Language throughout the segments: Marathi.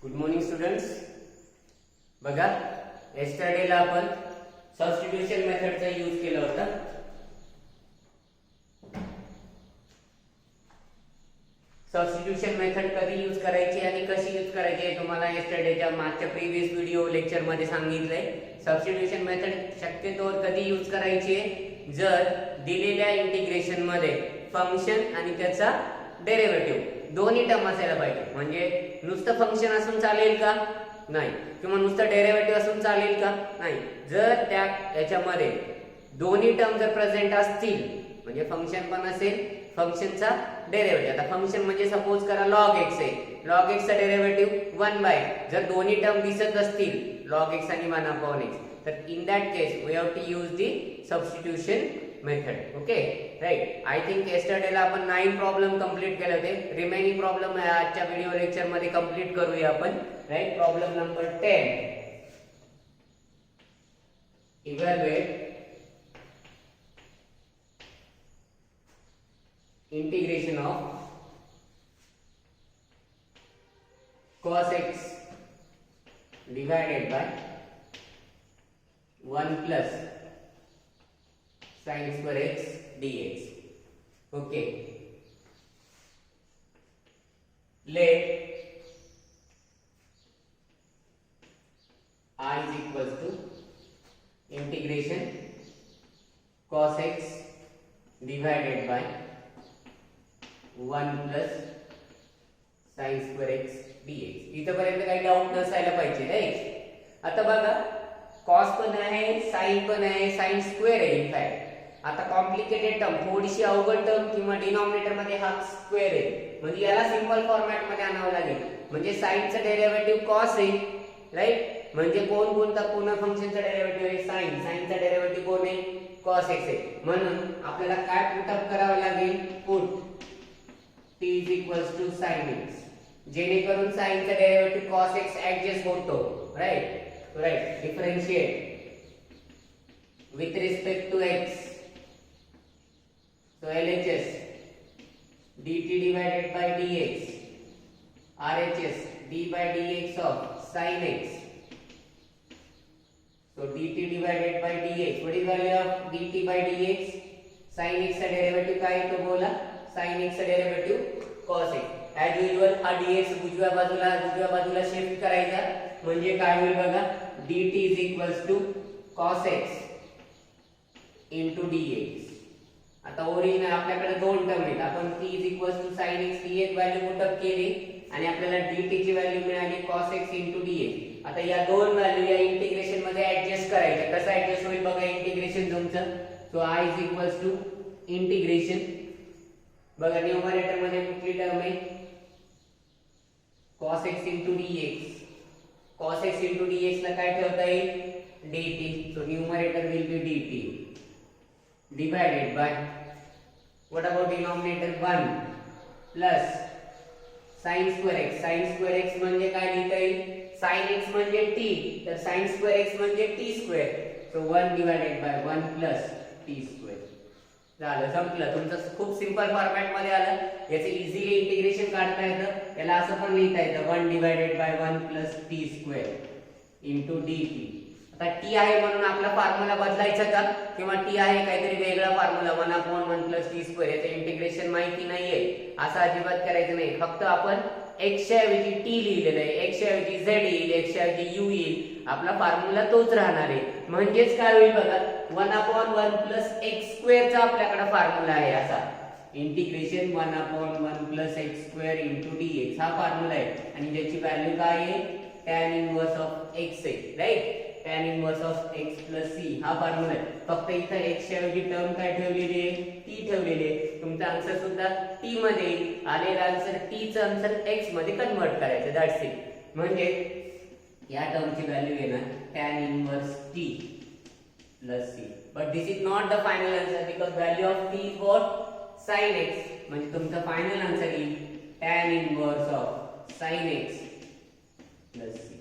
Good morning students. बघा, येस्टरडेला आपण सबस्टिट्यूशन मेथडचा यूज केला होता. सबस्टिट्यूशन मेथड कधी यूज करायची आणि कशी यूज करायची हे तुम्हाला येस्टरडेच्या मागच्या प्रीवियस व्हिडिओ लेक्चर मध्ये सांगितलंय. सबस्टिट्यूशन मेथड शक्यतो कधी यूज करायची जर दिलेल्या इंटिग्रेशन मध्ये फंक्शन आणि त्याचा डेरिव्हेटिव्ह दोन्ही टर्म असायला पाहिजे. म्हणजे नुसतं फंक्शन असून चालेल का? नाही. किंवा नुसतं डेरिव्हेटिव्ह असून चालेल का? नाही. जर त्या याच्यामध्ये दोन्ही टर्म जर प्रेझेंट असतील म्हणजे फंक्शन पण असेल, फंक्शनचा डेरिव्हेटिव्ह. आता फंक्शन म्हणजे सपोज करा log x आहे. log x चा डेरिव्हेटिव्ह 1/. जर दोन्ही टर्म दिसत असतील log x आणि 1/x, तर in that case we have to use the substitution method. Okay, right. I think येस्टरडेला आपण 9 प्रॉब्लेम कंप्लीट केले होते. रिमेनिंग प्रॉब्लेम आजच्या व्हिडिओ लेक्चर मध्ये कंप्लीट करूया आपण. Right. Problem number 10. Evaluate integration of cos x divided by 1 plus sin square x dx. Okay, let I is equals to integration cos x divided by 1 plus sin square x dx. इथपर्यंत काही डाऊट नसायला पाहिजे. राईट. आता बघा, cos पण आहे, sin पण आहे, sin स्क्वेअर आहे. इनफॅक्ट आता कॉम्प्लिकेटेड टर्म, थोडीशी अवघड टर्म किंवा डिनॉमिनेटर मध्ये हा स्क्वेअर आहे, म्हणजे याला सिंपल फॉर्मॅट मध्ये आणावं लागेल. म्हणजे sin चा डेरिव्हेटिव्ह cos आहे. राईट. म्हणजे कोणता पूर्ण फंक्शनचा डेरिव्हेटिव्ह आहे? sin. sin चा डेरिव्हेटिव्ह कोण आहे? cos x आहे. म्हणून आपल्याला काय पुट अप करावं लागेल? Put t is equals to sin x. जेणेकरून sin चा डेरिव्हेटिव्ह cos x ऍडजस्ट होतो. Right. Right. Differentiate with respect to x. So LHS dt divided by dx, RHS d by dx of sin x. So dt divided by dx, what is value of dt by dx? sin x चा डेरिव्हेटिव्ह काय आहे तो बोला? sin x चा derivative cos x. As usual हा dx उजव्या बाजूला शिफ्ट करायचा. म्हणजे काय होईल बघा, dt is equals to cos x into dx. आता ओरिजिनल आपल्याकडे दोन टर्म आहेत. आपण t is equals to sin x ची एक व्हॅल्यू पुट अप केली आणि आपल्याला dt ची व्हॅल्यू मिळाली cos x into dx. आता या दोन व्हॅल्यू या इंटिग्रेशन मध्ये ऍडजस्ट करायच्या. कसं ऍडजस्ट होईल बघा इंटिग्रेशन तुमचं? So I is equals to integration, बघा न्यूमरेटर मध्ये कुठली टर्म आहे? cos x into dx. cos x into dx ला काय ठेवता येईल? dt. So numerator will be dt divided by, what about denominator 1 plus sin square x. sin square x म्हणजे काय लिहिता येईल? sin x म्हणजे t, तर sin square x म्हणजे t square. So 1 divided by 1 plus t square. झालं, संपलं. तुमचं खूप सिंपल फॉर्मॅट मध्ये आलं. याचे इझिली इंटिग्रेशन काढता येतं. याला असं पण लिहिता येतं 1 divided by 1 plus t square into dt. आता t आहे म्हणून आपला फॉर्म्युला बदलायचा का? किंवा t आहे काहीतरी वेगळा फॉर्म्युला 1/1 plus t square, याचं इंटिग्रेशन माहिती नाहीये असं अजिबात करायचं नाही. फक्त आपण x च्या ऐवजी t लिहिलेलं आहे, x च्या ऐवजी z येईल, x च्या ऐवजी u येईल. आपला फॉर्म्युला तोच राहणार आहे. म्हणजेच काय होईल बघा, 1/1 plus x square चा आपल्याकडे फॉर्म्युला आहे असा. Integration 1/1 plus x square into dx हा फॉर्म्युला आहे आणि ज्याची व्हॅल्यू काय आहे? tan inverse of x आहे. Right. tan inverse of x plus c हा फॉर्म्युला आहे. फक्त इथं x च्या ऐवजी टर्म काय ठेवलेली आहे? t ठेवलेली आहे. तुमचा आन्सर सुद्धा t मध्ये येईल. आलेला आन्सर t चा आन्सर x मध्ये कन्वर्ट करायचं. That's it. म्हणजे या टर्मची व्हॅल्यू येणार tan inverse t plus c. but this is not the final answer because value of t is what? sin x. म्हणजे तुमचा फायनल आन्सर येईल tan inverse of sin x plus c.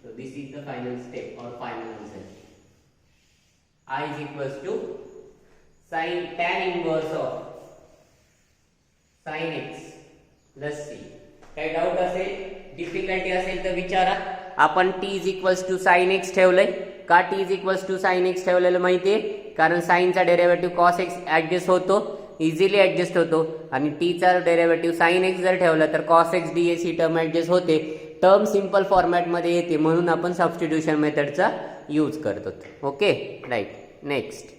So this is the final step or final answer. I is equals to tan inverse of sin x plus c. काही डाऊट असेल डिफिकल्टी असेल तर विचारा. आपण t is equals to sine x ठेवलंय. का t is equals to sine x ठेवलेलं माहितीये? कारण साइनचा डेरिव्हेटिव्ह कॉस एक्स ऍडजस्ट होतो, इझिली ऍडजस्ट होतो. आणि t चा डेरिव्हेटिव्ह साइन एक्स जर ठेवला तर कॉस एक्स ds ही टर्म ऍडजस्ट होते. टर्म सिंपल फॉर्मॅट मध्ये येते, म्हणून आपण सबस्टिट्यूशन मेथडचा यूज करतो. Okay, right. Next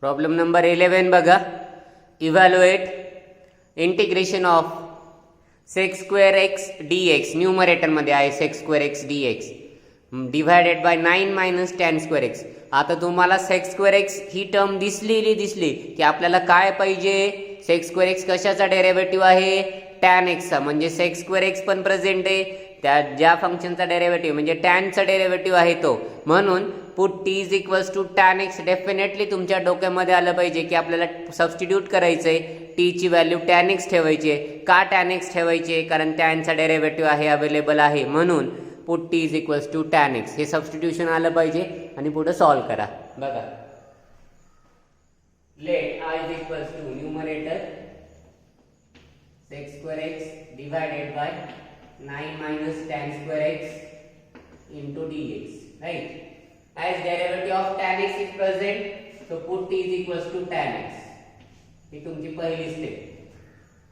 problem number 11 बघा. Evaluate integration of sec square x d x, numerator मध्ये आहे sec square x d x divided by 9 minus tan square x. आता तुम्हाला सेक्स स्क्वेअर एक्स ही टर्म दिसली की आपल्याला काय पाहिजे? सेक्स स्क्वेअर एक्स कशाचा डेरिव्हेटिव्ह आहे? टॅन एक्सचा. म्हणजे सेक्स स्क्वेअर एक्स पण प्रेझेंट आहे, त्या ज्या फंक्शनचा डेरिव्हेटिव्ह म्हणजे टॅनचा डेरिव्हेटिव्ह आहे तो. म्हणून put T is equals to tan x. Definitely तुमच्या डोक्यामध्ये आलं पाहिजे की आपल्याला सबस्टिट्यूट करायचंय. टी ची व्हॅल्यू टॅन एक्स ठेवायची आहे. का टॅन एक्स ठेवायची? कारण टॅनचा डेरिव्हेटिव्ह आहे, अवेलेबल आहे. म्हणून put T is equals to tan x. हे सबस्टिट्यूशन आलं पाहिजे आणि पुढे सॉल्व्ह करा. बघा, let I is equals to numerator sec square x divided by 9 minus tan square x into dx, right? As derivative of tan x is present, so put t is equals to tan x. ही तुमची पहिली step.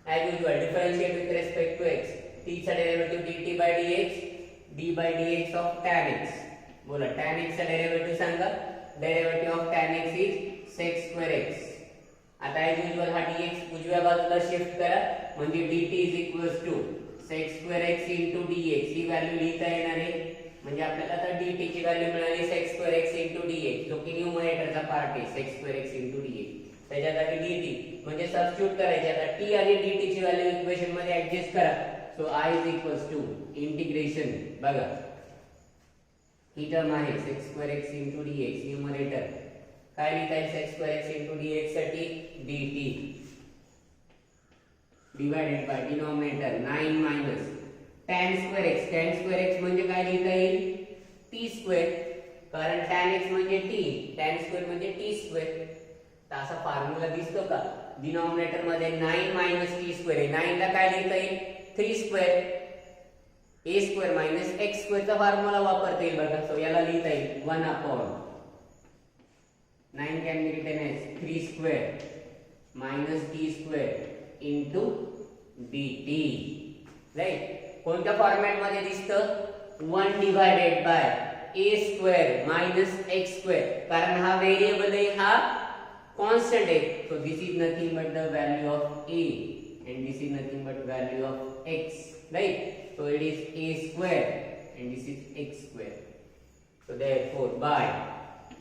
As usual, differentiate with respect to x. t चा derivative dt by dx, d by dx of tan x. बोला, tan x चा डेरिव्हेटिव्ह सांगा. Derivative of tan x is sec square x. आता as usual हा dx उजव्या बाजूला शिफ्ट करा, म्हणजे dt is equals to sec square x into dx. He value लिहिता येणार आहे. म्हणजे आपल्याला आता dt ची व्हॅल्यू मिळाली sec square x into dx, जो की न्यूमरेटरचा पार्ट आहे. sec square x into dx त्याच्या जागी dt म्हणजे सबस्टिट्यूट करायचे. आता t आणि dt ची व्हॅल्यू इक्वेशन मध्ये ऍडजस्ट करा. So i is equals to integration. बघा, ही टर्म आहे sec square x into dx. Numerator काय लिहिता येईल? sec square x into dx साठी dt divided by denominator 9 minus tan square x. tan square x म्हणजे काय लिहिता येईल? t square. कारण tan x म्हणजे t, tan स्क्वेअर म्हणजे t स्क्वेअर. तर असा फॉर्म्युला दिसतो का? डिनॉमिनेटर मध्ये 9 मायनस t स्क्वेअर आहे. 9 ला काय लिहिता येईल? 3 square. a square minus x square चा फॉर्म्युला वापरता येईल बघा. सो याला लिहिता येईल 1 upon 9 can be written as 3 square minus t square into dt, right? कोणत्या फॉर्मॅट मध्ये दिसतं? 1 divided by a square minus x square. कारण हा व्हेरिएबल आहे, हा कॉन्स्टंट आहे. So this is nothing but the value of a and this is nothing but value of x, right? So it is a square and this is x square. So therefore by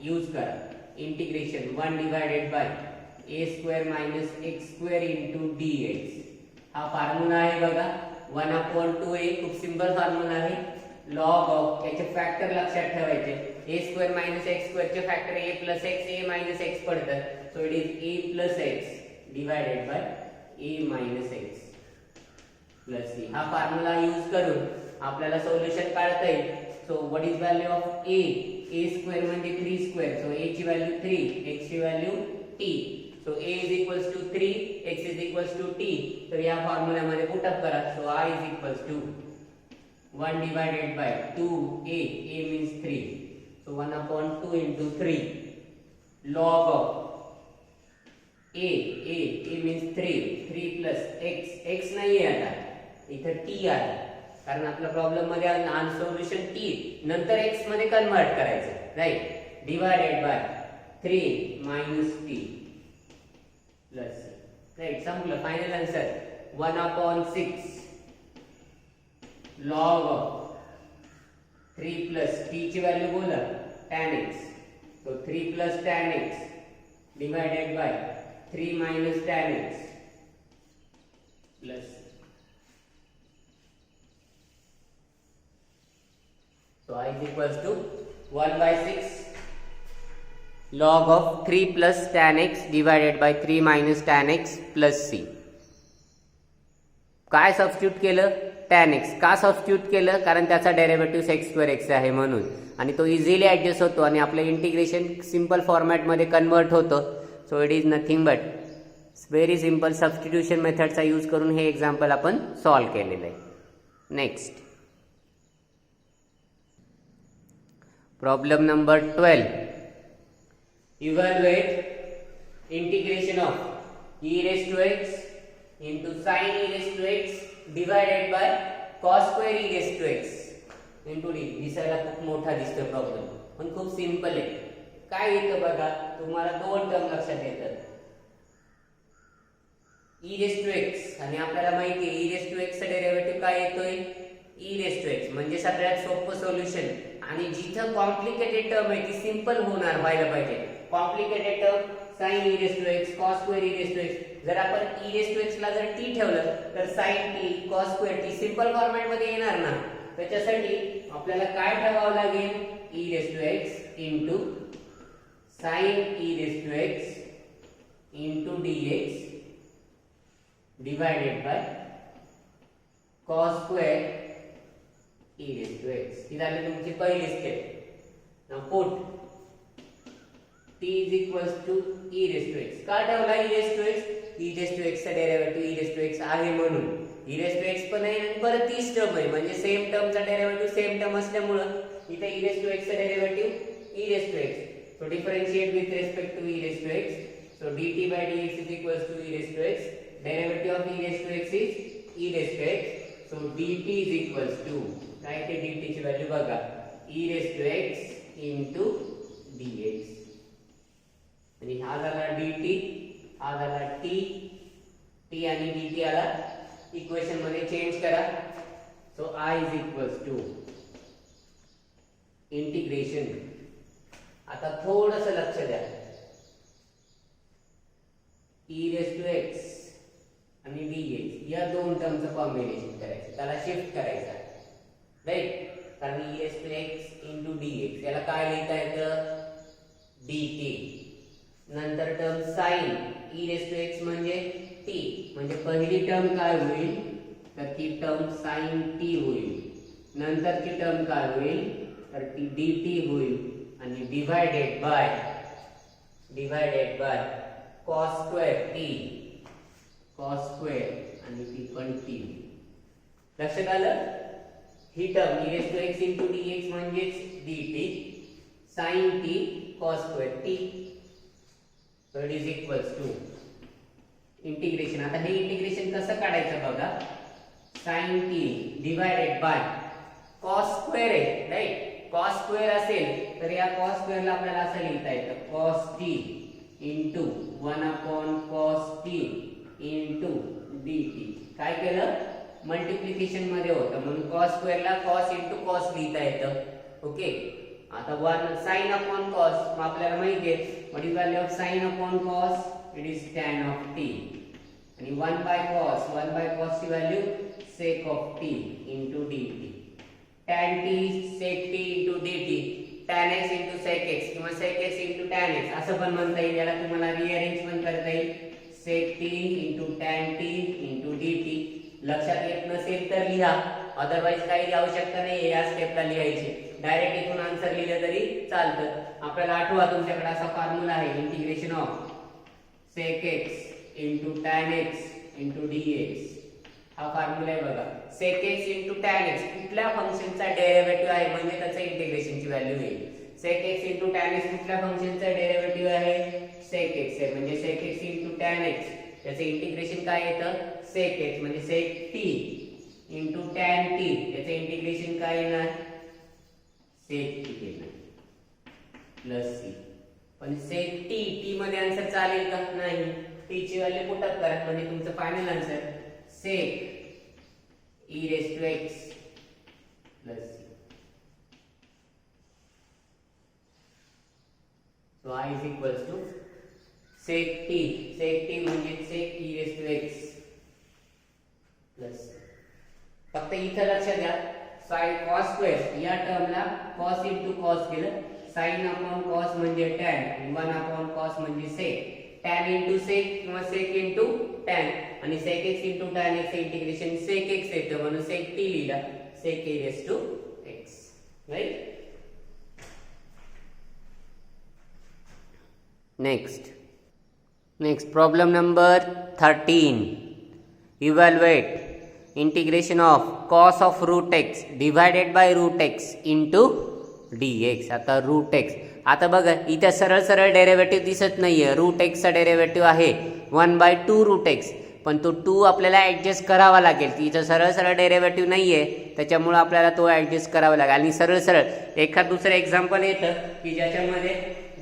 use करा integration 1 divided by a square minus x square into dx. हा फॉर्म्युला आहे बघा 1/2a. खूप सिंपल फॉर्म्युला आहे. log of याचे फॅक्टर लक्षात ठेवायचे. a square minus x square चे factor a plus x, a minus x पडतात. so it is a plus x divided by a minus x plus c. हा फॉर्म्युला यूज करून आपल्याला सोल्युशन काढता येईल. so what is value of a? a square म्हणजे 3 square. so a ची व्हॅल्यू 3, x ची value t. so a is equals to 3, x is equals to t. तर या फॉर्म्युला मध्ये पुट अप करा. so I is equals to 1 divided by 2a. a means 3. so 1/2 into 3 log of a means 3. 3 plus x नाही आहे आता, इथे t आहे. कारण आपल्या प्रॉब्लेम मध्ये सोल्युशन t नंतर x मध्ये कन्वर्ट करायचं, right? Divided by 3 minus t plus c. Right? संपलं. Final answer 1/6 log of 3 plus t ची व्हॅल्यू बोला tan x. so 3 plus tan x divided by 3 minus tan x plus c. so I is equals to 1/6 log of 3 plus tan x divided by 3 minus tan x plus c. काय सबस्टिट्यूट केलं? tan x. का सबस्टिट्यूट केलं? कारण त्याचा डेरिव्हेटिव्ह sec square x आहे म्हणून, आणि तो इझिली ऍडजस्ट होतो आणि आपलं इंटिग्रेशन सिंपल फॉर्मॅट मध्ये कन्वर्ट होतं. So it is nothing but very simple substitution मेथडचा यूज करून हे एक्झाम्पल आपण सॉल्व्ह केलेलं आहे. Next problem number 12. Evaluate integration of e raised to x into sin e raised to x divided by cos square e raised to x into d. दिसायला खूप मोठा दिसतो प्रॉब्लेम, पण खूप सिंपल आहे. काय येतं बघा, तुम्हाला दोन टर्म लक्षात येतात, e raised to x आणि आपल्याला माहिती आहे e raised to x चा डेरिव्हेटिव्ह काय येतोय, e raised to x. म्हणजे सगळ्यात सोपं सोल्युशन. आणि जिथं कॉम्प्लिकेटेड टर्म आहे ती सिंपल होणार व्हायला पाहिजे. Complicated term sin e raised to x cos square e raised to x. जर आपण e raised to x ला जर t ठेवलं तर sin t cos square t simple format मध्ये येणार ना. त्याच्यासाठी आपल्याला काय ठेवावं लागेल, e raised to x into sin e raised to x into dx divided by cos square e raised to x. ही झाली तुमची पहिली step. Now put t is equals to e raised to x. का ठेवला e raised to x? e raised to x चा derivative e raised to x आहे म्हणून. e raised to x पण आहे आणि परत तीच टर्म आहे, म्हणजे सेम टर्मचा डेरिव्हेटिव्ह सेम टर्म असल्यामुळे इथे e raised to x चा derivative e raised to x. So differentiate with respect to e raised to x. So dt by dx is equals to e raised to x. Derivative of e raised to x is e raised to x. So dt is equals to, काय ते dt ची व्हॅल्यू बघा, e raised to x into dx. आणि हा झाला dt, हा झाला t, t आणि dt आला इक्वेशन मध्ये चेंज करा. So I is equals to integration. आता थोडंसं लक्ष द्या, e raised to x आणि dx या दोन टर्मचं कॉम्बिनेशन करायचं, त्याला शिफ्ट करायचं, राईट. कारण e raised to x into dx याला काय लिहिता येतं, dt. नंतर term sin e raised to x म्हणजे t, म्हणजे पहिली टर्म काय होईल, तर ती टर्म sin t होईल. नंतरची टर्म काय होईल, तर ती dt होईल आणि divided by cos square t, cos square आणि ती पण t. लक्षात आलं. ही term e raised to x into dx म्हणजेच dt, sin t cos square t. So it is equals to integration. आता हे इंटिग्रेशन कसं काढायचं बघा, sin t divided by cos square आहे, राईट. cos स्क्वेअर असेल तर या cos स्क्वेअर ला आपल्याला असं लिहिता येतं, cos t into 1 upon cos t into dt. काय केलं, मल्टिप्लिकेशन मध्ये होतं म्हणून cos स्क्वेअर ला cos into cos लिहिता येतं. ओके. आता 1 sin upon cos, मग आपल्याला माहिती आहे what is value of sin upon cos, it is tan of t. आणि 1 by cos ची value sec of t into dt. tan t sec t into dt, tan x into sec x किंवा sec x into tan x असं पण म्हणता येईल. याला तुम्हाला रिअरेंज पण करता येईल, sec t into tan t into dt. लक्षात येत नसेल तर लिहा, अदरवाइज काही आवश्यकता नाही या स्टेपला लिहायची. डायरेक्ट इथून आन्सर लिहिलं तरी चालतं. आपल्याला आठवा तुमच्याकडे असा फॉर्म्युला आहे, integration of sec x into tan x into dx. हा फॉर्म्युला आहे बघा, sec x into tan x कुठल्या फंक्शनचा डेरिव्हेटिव्ह आहे म्हणजे त्याचं इंटिग्रेशनची व्हॅल्यू येईल. sec x into tan x कुठल्या फंक्शनचा डेरिव्हेटिव्ह आहे, sec x आहे, म्हणजे sec x into tan x त्याचे इंटिग्रेशन काय येतं, sec x म्हणजे sec t into tan t याचे इंटिग्रेशन काय येणार, sec t येणार प्लस c. पण sec t t मध्ये आन्सर चालेल का, नाही. t ची व्हॅल्यू पुट अप करा म्हणजे तुमचं final answer sec e raised to x plus c. So I is equals to sec t म्हणजे sec e raised to x plus c. फक्त इथं लक्षात द्या, sin cos स्क्वेअर या टर्मला cos into cos केलं, sin upon cos म्हणजे tan आणि 1 upon cos म्हणजे sec. tan into sec किंवा sec into tan आणि sec x into tan x integration sec x येतं म्हणून sec t लिहिला, sec e raised to x, right. Next Next, problem number 13. Evaluate integration of cos of root x divided by root x into dx. आता root x, आता बघा इथे सरळ सरळ डेरिव्हेटिव्ह दिसत नाहीये. रूट एक्सचा डेरिव्हेटिव्ह आहे 1/2 रूट एक्स, पण तो 2 आपल्याला ॲडजस्ट करावा लागेल. इथं सरळ सरळ डेरिव्हेटिव्ह नाहीये, त्याच्यामुळे आपल्याला तो ॲडजस्ट करावा लागेल. आणि सरळ सरळ एखाद दुसरं एक्झाम्पल येतं की ज्याच्यामध्ये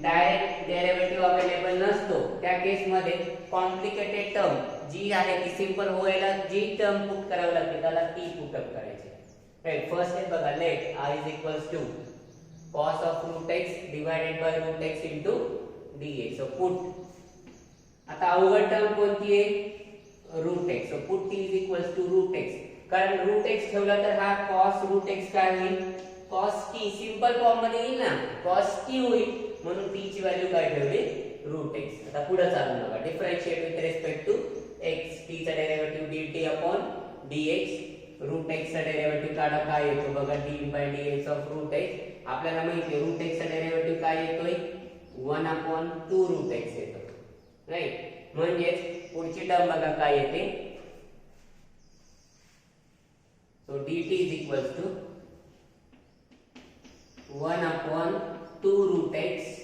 डायरेक्ट डेरिव्हेटिव्ह अवेलेबल नसतो, त्या केसमध्ये कॉम्प्लिकेटेड टर्म जी आहे ती सिंपल व्हायला जी टर्म पुट करावी लागते त्याला ती पुटअप करायची. राईट, फर्स्ट आहे बघा, let I is equals to cos of root x divided by root x into dx. So put, आता अवघड टर्म कोणती आहे? Root x. So put t is equals to root x. कारण रूट x ठेवला तर हा cos root x काय होईल? cos t सिंपल फॉर्म मध्ये येईल ना, cos t होईल, म्हणून t ची व्हॅल्यू काय ठेवली? Root x. आता पुढे चालू बघा, differentiate with respect to x, t चा derivative dt upon dx. Root x चा डेरिव्हेटिव्ह काढा, काय येतो बघा, d/dx ऑफ रूट x. आपल्याला माहिती आहे रूट x चा डेरिव्हेटिव्ह काय येतोय? 1/2 रूट x येतो. राईट, म्हणजे पुढची टर्म बघा काय येते. So dt is equals to 1/2 root x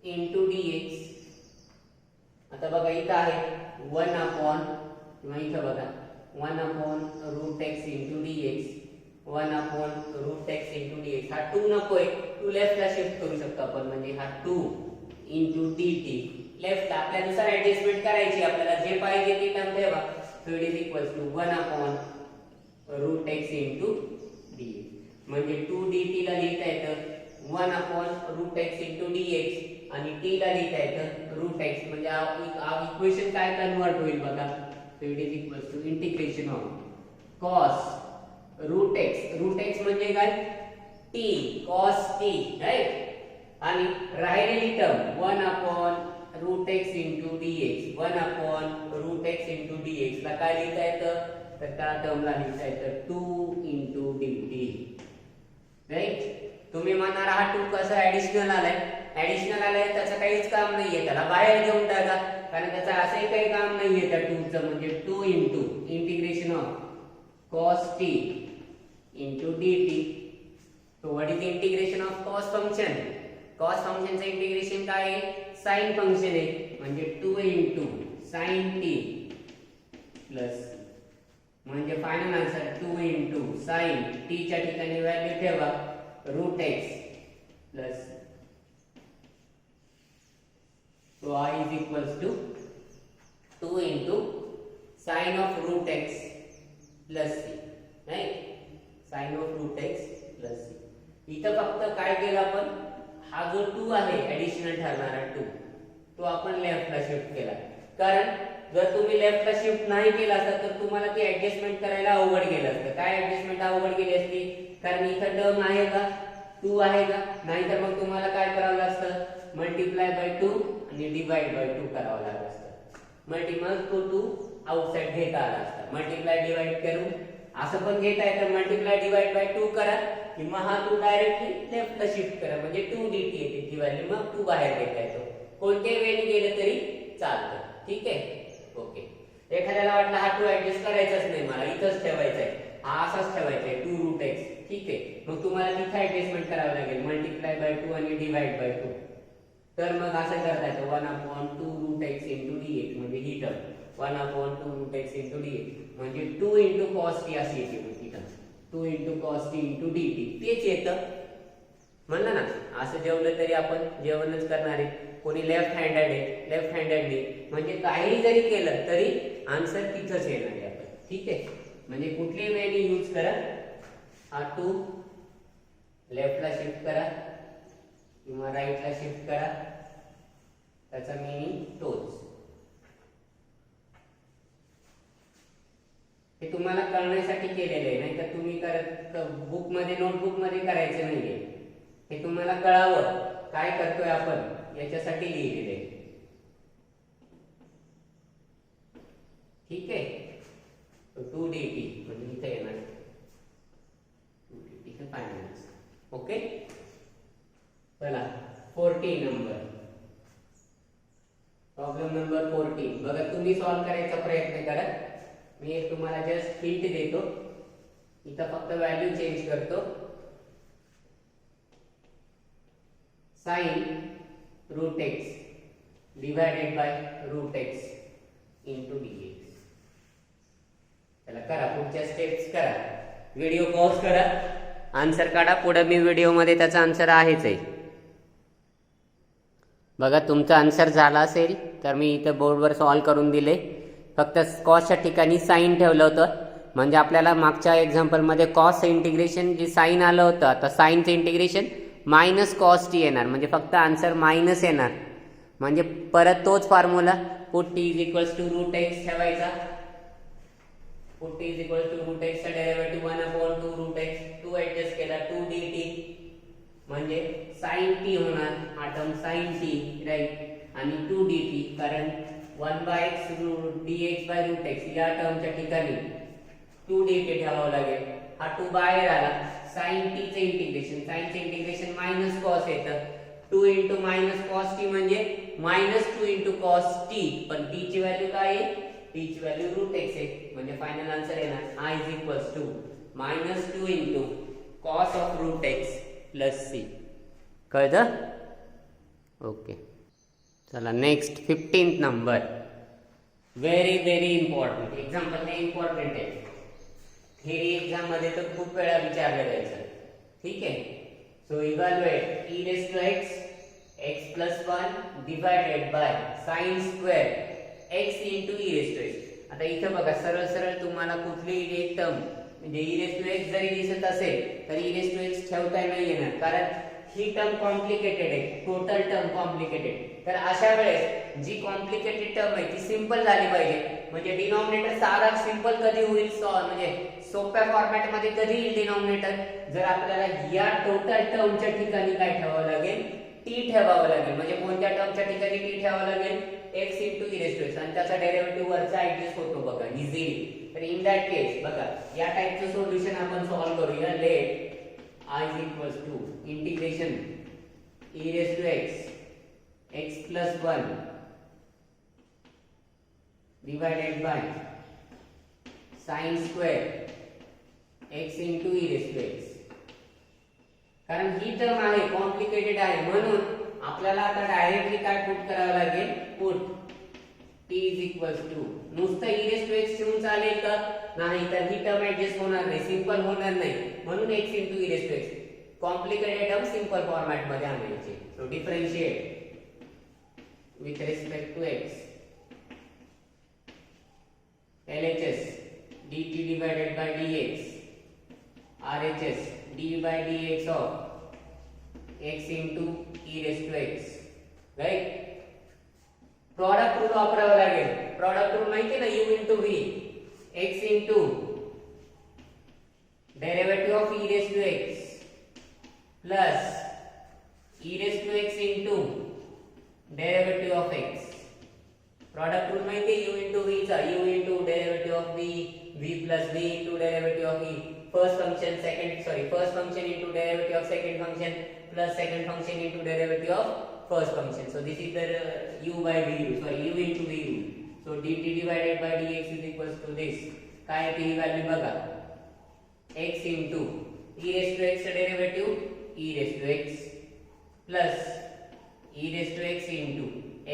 into dx. आता बघा इथं आहे 1 किंवा इथं बघा 1 root x into dx, 1 root x into dx. हा 2 नकोय, 2 लेफ्टला शिफ्ट करू शकतो आपण, म्हणजे हा 2 इंटू dt लेफ्ट आपल्यानुसार ऍडजस्टमेंट करायची, आपल्याला जे पाहिजे ते टर्म ठेवा. So it is equals to 1 root x into dx. म्हणजे 2 dt ला लिहिता येतं 1 रूट x इंटू dx आणि t ला लिहिता येतं रूट x. म्हणजे इक्वेशन काय कन्वर्ट होईल बघा. So it is equals to integration of cos root x म्हणजे काय? t cos t, right. आणि राहिलेली term 1 root x into dx, 1 root x into dx ला काय लिहिता येतं? तर त्या टर्मला लिहिता येतं 2 इंटू dt. राईट, तुम्ही म्हणणार हा 2 कसं ऍडिशनल आलाय? ऍडिशनल आलाय त्याचं काहीच काम नाहीये, त्याला बाहेर घेऊन टाका, कारण त्याचं असंही काही काम नाहीये त्या 2 चं. म्हणजे 2 into integration of cos t into dt. So what is the integration of cos function? cos function चे इंटिग्रेशन काय आहे? sin फंक्शन आहे, म्हणजे 2 इंटू sin t प्लस, म्हणजे final answer 2 into sin t च्या ठिकाणी व्हॅल्यू ठेवा root x plus. So I is equals to 2 into sin of root x plus c, right? sin of root x plus c. इथं फक्त काय केलं आपण, हा जो 2 आहे ऍडिशनल ठरणारा 2 तो आपण लेफ्टला शिफ्ट केला. कारण जर तुम्ही लेफ्टला शिफ्ट नाही केला असता तर तुम्हाला ती ऍडजस्टमेंट करायला अवघड गेलं असतं. काय ऍडजस्टमेंट अवघड गेली असती? कारण इथं टर्म आहे का? 2 आहे का? नाहीतर मग तुम्हाला काय करावं लागतं? मल्टिप्लाय बाय 2 आणि डिवाइड बाय 2 करावं लागलं असतं. मग तो 2 आउटसाइड घेता आला असता. मल्टिप्लाय डिवाइड करून असं पण घेता येतं, मल्टिप्लाय डिवाइड बाय 2 करा किंवा हा 2 डायरेक्टली लेफ्टला शिफ्ट करा, म्हणजे 2 dt येते ती व्हॅल्यू, मग 2 बाहेर घेता येतो. कोणत्याही वेळी गेलं तरी चालतं. ठीक आहे, ओके. एखाद्याला वाटलं हा 2 ऍडजस्ट करायचाच नाही, मला इथंच ठेवायचा आहे, हा असाच ठेवायचा आहे 2 रूट x. ठीक आहे, मग तुम्हाला तिथे ऍडजस्टमेंट करावं लागेल, मल्टिप्लाय बाय 2 आणि डिवाइड बाय 2. तर मग असं करता येतं 1/2 रूट x इंटू dx, म्हणजे ही term 1/2 root x into dx, म्हणजे 2 इंटू cos t अशी येते. मग ही term 2 into cos t into dt तेच येतं. म्हणलं ना, असं जेवलं तरी आपण जेवणच करणार आहे. कोणी लेफ्ट हँडेड आहे, लेफ्ट हँडेडली, म्हणजे काही जरी केलं तरी आन्सर तिथंच येणार आहे आपण. ठीक आहे, म्हणजे कुठल्याही वेळी यूज करा. हा 2 लेफ्टला शिफ्ट करा किंवा राईटला शिफ्ट करा, त्याचा मीनिंग तोच. हे तुम्हाला कळण्यासाठी केलेलं आहे, नाही तर तुम्ही करत बुक मध्ये नोटबुक मध्ये करायचं नाहीये. हे तुम्हाला कळावं काय करतोय आपण याच्यासाठी लिहिलेले आहे. ठीक आहे, 2 dt म्हणजे इथे येणार 2 dt हे फायनल. ओके, चला 14 नंबर प्रॉब्लेम तुम्ही सॉल्व्ह करायचा प्रयत्न करा. मी एक तुम्हाला जस्ट हिंट देतो. इथं फक्त व्हॅल्यू चेंज करतो. sin root x divided by root x into dx. चला करा, पुढच्या स्टेप्स करा. व्हिडिओ पॉज करा, आन्सर काढा. पुढे मी व्हिडिओमध्ये त्याचा आन्सर आहेच आहे. बघा तुमचा आन्सर झाला असेल तर मी इथं बोर्डवर सॉल्व्ह करून दिले. फक्त कॉसच्या ठिकाणी साइन ठेवलं होतं, म्हणजे आपल्याला मागच्या एक्झाम्पलमध्ये कॉस इंटिग्रेशन जे साइन आलं होतं, आता साइनचं इंटिग्रेशन मायनस कॉस टी येणार, म्हणजे फक्त आन्सर मायनस येणार. म्हणजे परत तोच formula put T is equals to root X ठेवायचा. Put T is equals to root X चा डेरिव्हेटिव्ह 1/2 रूट एक्स, 2 ऍडजस्ट केला 2 dt म्हणजे sin t होणार. हा टर्म sin t राईट, आणि 2 dt कारण 1/x dx by root x या टर्मच्या ठिकाणी 2 dt ठेवावं लागेल. हा 2 बाहेर आला. sin t चे इंटिग्रेशन, sin चे इंटिग्रेशन मायनस कॉस येतं. 2 into मायनस कॉस टी म्हणजे -2 into cos t, पण t ची व्हॅल्यू काय आहे? t ची व्हॅल्यू रूट एक्स आहे. म्हणजे फायनल आन्सर येणार i is equals to -2 into cos of root x plus c. कळतं? ओके, चला next 15th number. Very very important example, हे इम्पॉर्टंट आहे. थेरी एक्झाम मध्ये तर खूप वेळा विचारलं जायचं. ठीक आहे. So evaluate e raised to x x plus 1 divided by sin square x into e raised to x. आता इथं बघा सरळ सरळ तुम्हाला कुठलीही एक टर्म म्हणजे e raised to x जरी दिसत असेल तर e raised to x ठेवता नाही येणार, कारण ही टर्म कॉम्प्लिकेटेड आहे. Total term complicated. तर अशा वेळेस जी कॉम्प्लिकेटेड टर्म आहे ती सिंपल झाली पाहिजे. म्हणजे डिनॉमिनेटर सारा सिंपल कधी होईल, म्हणजे सोप्या फॉर्मॅट मध्ये कधी येईल डिनॉमिनेटर, जर आपल्याला या टोटल टर्मच्या ठिकाणी काय ठेवावं लागेल? टी ठेवावं लागेल. म्हणजे कोणत्या टर्मच्या ठिकाणी टी ठेवावं लागेल? x into e raised to x, आणि त्याचा डेरिव्हेटिव्ह वरचा ऍडजस्ट होतो बघा इझिली. तर इन दॅट केस बघा या टाइपचं सोल्युशन आपण सॉल्व्ह करूया. Let i is equals to integration e raised to x plus 1 divided by sin square x into e raised to x. कारण ही टर्म आहे कॉम्प्लिकेटेड आहे, म्हणून आपल्याला आता डायरेक्टली काय पुट करावं लागेल? Put t is equals to, नुसतं e raised to x ठेवून चालेल का? नाही, तर ही टर्म ऍडजस्ट होणार नाही, सिंपल होणार नाही. म्हणून x into e raised to x. Complicated term simple format मध्ये आणायची. So differentiate with respect to x LHS dt divided by dx RHS d by dx of x into e raised to x. Right. Product rule वापरावा लागेल. प्रोडक्ट रूल माहिती ना, u into v x into derivative of e raised to x plus e raised to x into derivative of x. Product rule माहिती u into v चा, u into derivative of v, v plus v into derivative of e. First function into derivative of second function plus second function into derivative of first function. So this is the u by v rule, sorry u into v rule. So dt divided by dx is equals to this. काय आहे ही व्हॅल्यू बघा, x into e raised to x चा derivative e raised to x plus e raised to x into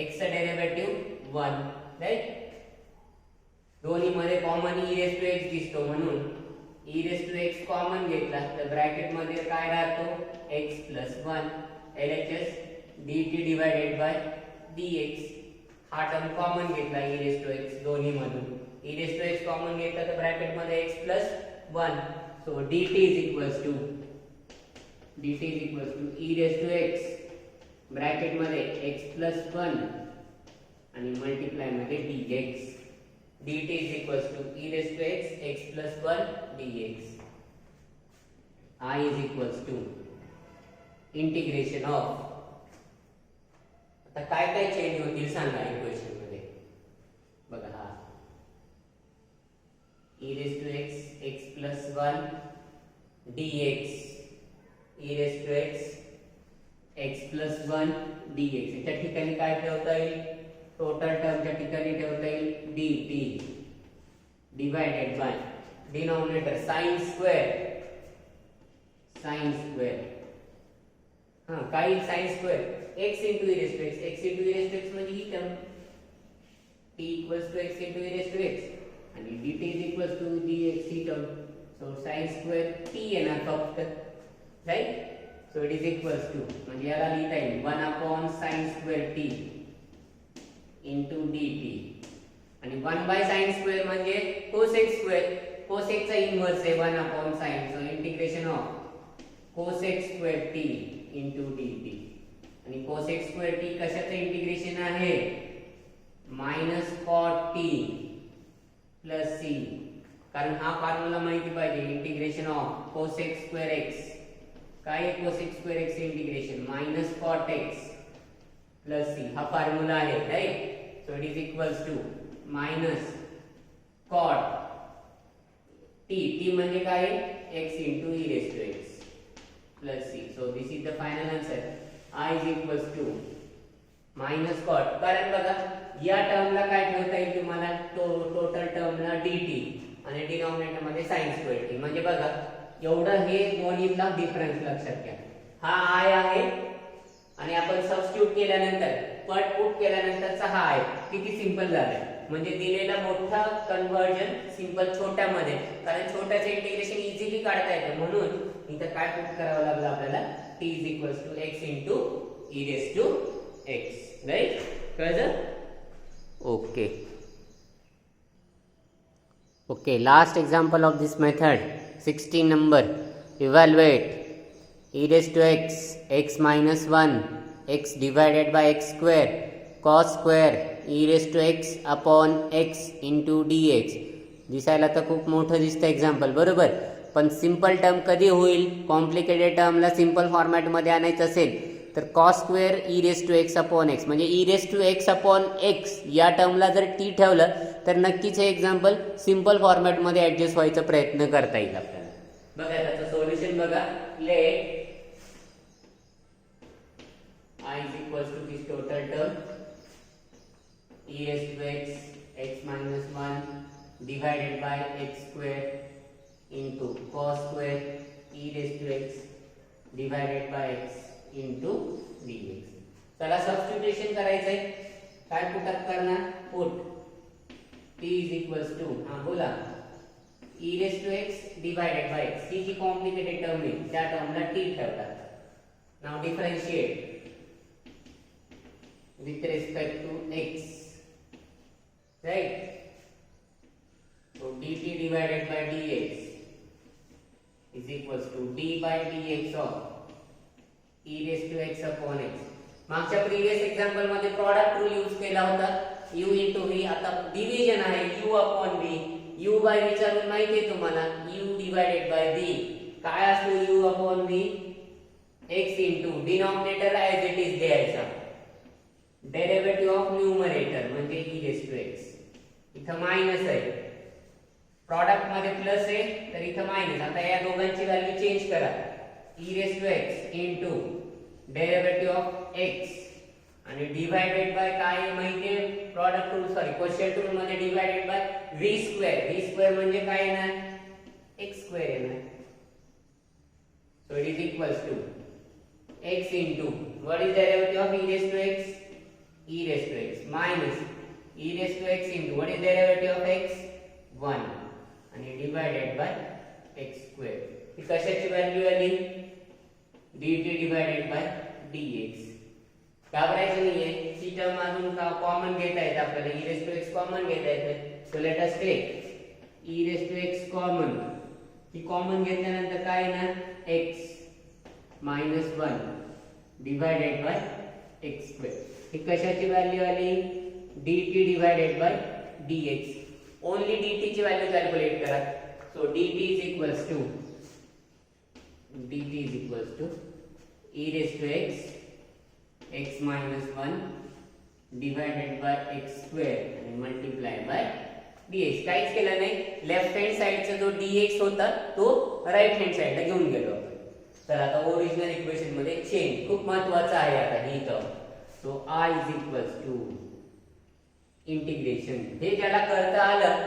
x चा डेरिव्हेटिव्ह 1. राइट. दोन्ही मध्ये common e raised to x दिसतो, म्हणून e raised to x common घेतला तर ब्रॅकेट मध्ये काय राहतो? x plus 1 LHS dt divided by dx. हा टर्म कॉमन घेतला e raised to x दोन्ही मधून. e raised to x common घेतला तर ब्रॅकेट मध्ये x plus 1. So dt is equals to e raised to x bracket मध्ये x plus 1 आणि मल्टिप्लाय मध्ये dx. dt is equals to e raised to x plus 1 dx. I is equals to integration of, आता काय काय चेंज होतील सांगा इक्वेशन मध्ये. बघा हा e raised to x plus 1 dx e raised to x plus 1 dx. त्या ठिकाणी काय ठेवता येईल? टोटल टर्मच्या ठिकाणी ठेवता येईल dt divided by denominator sine square काय sine square x into e raised to x, x into e raised to x म्हणजे ही term t equals to x into e raised to x आणि dt is equals to dx ही term. So sin square t येणार फक्त, right. So it is equals to म्हणजे याला लिहिता येईल 1 upon sin square t into dt आणि 1 by sin स्क्वेअर म्हणजे cosec स्क्वेअर, cosec चा इन्व्हर्स आहे 1 upon sin. So integration of cosec square t into dt आणि cosec स्क्वेअर t कशाचं इंटिग्रेशन आहे minus cot t plus c, कारण हा फॉर्म्युला माहिती पाहिजे integration of cosec square x. काय आहे cosec square x integration minus cot x plus c, हा फॉर्म्युला आहे, right. So it is equals to minus cot t म्हणजे काय x into e raised to x plus c. So this is the final answer. I is equals to minus cot. कारण बघा या टर्मला काय ठेवता येईल तुम्हाला टोटल टर्मला dt आणि डिनॉमिनेटर मध्ये sin स्क्वेअर t. म्हणजे बघा एवढं हे दोन्हीला डिफरन्स लक्षात घ्या. हा i आहे आणि आपण सबस्टिट्यूट केल्यानंतर पुट केल्यानंतरचा हा आहे. किती सिंपल झालंय. म्हणजे दिलेला मोठा कन्वर्जन सिंपल छोट्यामध्ये, कारण छोट्याचे इंटिग्रेशन इझिली काढता येतं. म्हणून इथं काय पुट करावं लागलं आपल्याला t is equals to x into e raised to x, right. कळलं? Okay last example of this method 16 number. Evaluate e raised to x minus 1 x divided by x square cos square e raised to x upon x into dx. दिसायला तर खूप मोठं दिसतं एक्झाम्पल, बरोबर. पण सिंपल टर्म कधी होईल, कॉम्प्लिकेटेड टर्मला सिंपल फॉर्मॅट मध्ये आणायचं असेल तर cos square e raised to x upon x म्हणजे e raised to x upon x या टर्मला जर t ठेवलं तर नक्कीच हे एक्झाम्पल सिंपल फॉर्मॅट मध्ये ऍडजस्ट व्हायचा प्रयत्न करता येईल आपल्याला. बघा त्याचं सोल्युशन बघा. Let I is equals to this total term e raised to x minus 1 divided by x square into cos square e raised to x divided by x into dx. चला सबस्टिट्यूशन करायचंय. काय पुटात करणार put t is equals to बोला e raised to x divided by x. ही जी कॉम्प्लिकेटेड टर्म आहे त्या टर्मला t ठेवतात. Now differentiate with respect to x, right. So dt divided by dx is equals to d by dx of e raised to x upon x. मागच्या प्रीवियस एग्जांपल मध्ये प्रॉडक्ट रूल यूज केला होता u into v. आता डिव्हिजन आहे u upon v. u by v चा रूल माहिती आहे तुम्हाला, u divided by v. काय असतो u upon v x into denominator as it is द्यायचा, डेरिव्हेटिव्ह ऑफ न्यूमरेटर म्हणजे e raised to x. इथं मायनस आहे, प्रॉडक्ट मध्ये प्लस आहे तर इथं मायनस. आता या दोघांची व्हॅल्यू चेंज करा. e raised to x into derivative of x आणि डिवाइडेड बाय काय माहिती आहे प्रॉडक्ट रूल क्वोशिएंट रूल मध्ये divided by v square. v square म्हणजे काय येणार x स्क्वेअर येणार. So it is equals to x into what is derivative of e raised to x e raised to x minus e raised to x into what is derivative of x 1 आणि divided by x square. ही कशाची व्हॅल्यू आली dt divided by dx. घाबरायचं नाहीये, ही टर्म अजून कॉमन घेता येते आपल्याला. e raised to x common घेता येते. So let us take e raised to x common. ही कॉमन घेतल्यानंतर काय येणार x minus 1 divided by x square. ही कशाची व्हॅल्यू आली dt divided by dx. Only dt ची व्हॅल्यू कॅल्क्युलेट करा. So dt is equals to e raised to x minus 1 divided by x square आणि multiply by dx. काहीच केलं नाही. लेफ्ट हँड साइडचा जो dx होता तो राइट हँड साइडला घेऊन गेलो आपण. तर आता ओरिजिनल इक्वेशन मध्ये चेंज खूप महत्त्वाचा आहे आता ही term. So I is equals to integration. हे ज्याला करता आलं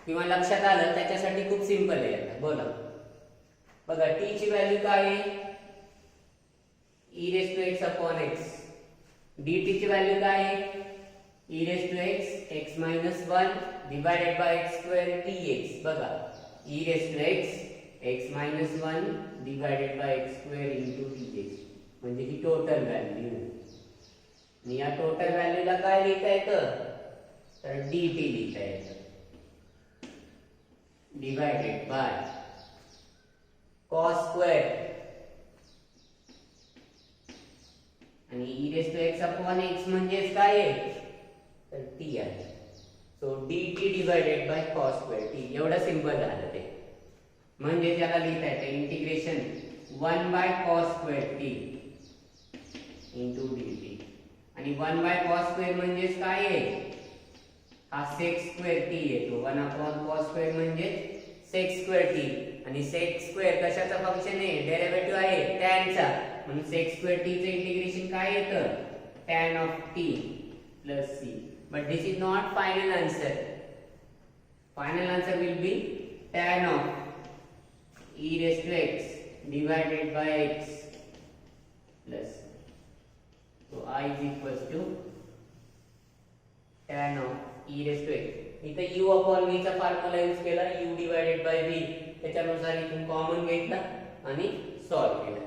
किंवा लक्षात आलं त्याच्यासाठी खूप सिंपल आहे. आता बोला बघा, टी ची व्हॅल्यू काय आहे? e raised to x upon x. dt ची व्हॅल्यू काय आहे? e raised to x x minus 1 divided by x square dx. बघा, e raised to x x minus 1 divided by x square into dx म्हणजे ही टोटल व्हॅल्यू. आणि या टोटल व्हॅल्यूला काय लिहिता येतं? तर dt लिहिता येतं डिवाइडेड बाय cos स्क्वेअर आणि e raised to x upon x म्हणजेच काय आहे? तर t आहे. So dt divided by cos square t. एवढं सिंपल झालं ते. म्हणजे त्याला लिहिता येतं integration 1 by cos square t into dt. आणि 1 बाय cos स्क्वेअर म्हणजेच काय आहे? हा sec स्क्वेअर t येतो. 1 upon cos स्क्वेअर म्हणजे sec स्क्वेअर t. आणि sec स्क्वेअर कशाचा फंक्शन आहे? डेरिव्हेटिव्ह आहे tan चा. म्हणून sec स्क्वेअर t चे इंटिग्रेशन काय येतं? tan of t plus c. But this is not final answer. Final answer will be tan of e raised to x divided by x plus. So I is equals to tan of e raised to x. इथे u upon v चा फॉर्म्युला यूज केला, u डिवाइडेड बाय v. त्याच्यानुसार इथून कॉमन घेतला आणि सॉल्व केला.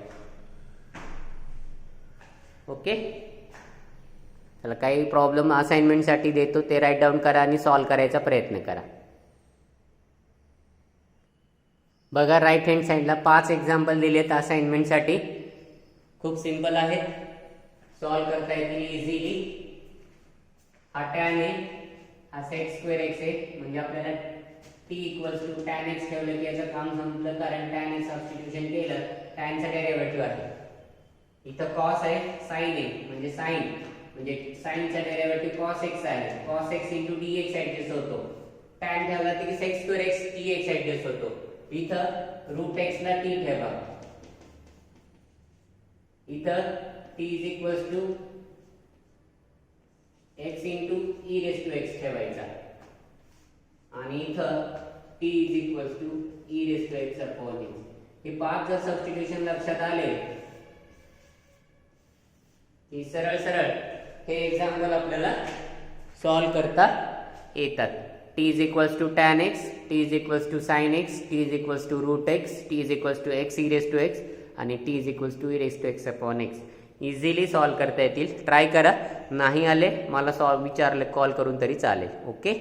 ओके, चला काही प्रॉब्लेम असाइनमेंट साठी देतो ते राईट डाऊन करा आणि सॉल्व करायचा प्रयत्न करा. बघा, राईट हँड साइडला 5 एक्झाम्पल दिलेत असाइनमेंट साठी. खूप सिंपल आहेत, सॉल्व करता येतील इझिली. हा टॅन आहे, हा सेक स्क्वेअर एक्स आहे. म्हणजे आपल्याला t equals to tan x ठेवलं की याचं काम संपलं, कारण टॅन एक्स सबस्टिट्यूशन केलं, टॅनचा डेरिव्हेटिव्ह आहे. इथं कॉस आहे, साइन आहे, म्हणजे साइन म्हणजे साइनचा डेरिव्हेटिव्ह cos x आहे. cos x into dx adjust होतो. tan ठेवला की sec square x dx adjust होतो. इथं रूट x ला t ठेवा. इथं t is equals to x into e raised to x ठेवायचा. आणि इथं t is equals to e raised to x upon x. हे 5 जर सबस्टिट्यूशन लक्षात आले की सरळ सरळ हे एक्झाम्पल आपल्याला सॉल्व करता येतात. t is equals to tan x, t is equals to sin x, t is equals to root x, t is equals to x e raised to x आणि t is equals to e raised to x upon x. Easily solve करता येतील. ट्राय करा. नाही आले मला विचारले कॉल करून तरी चालेल. ओके.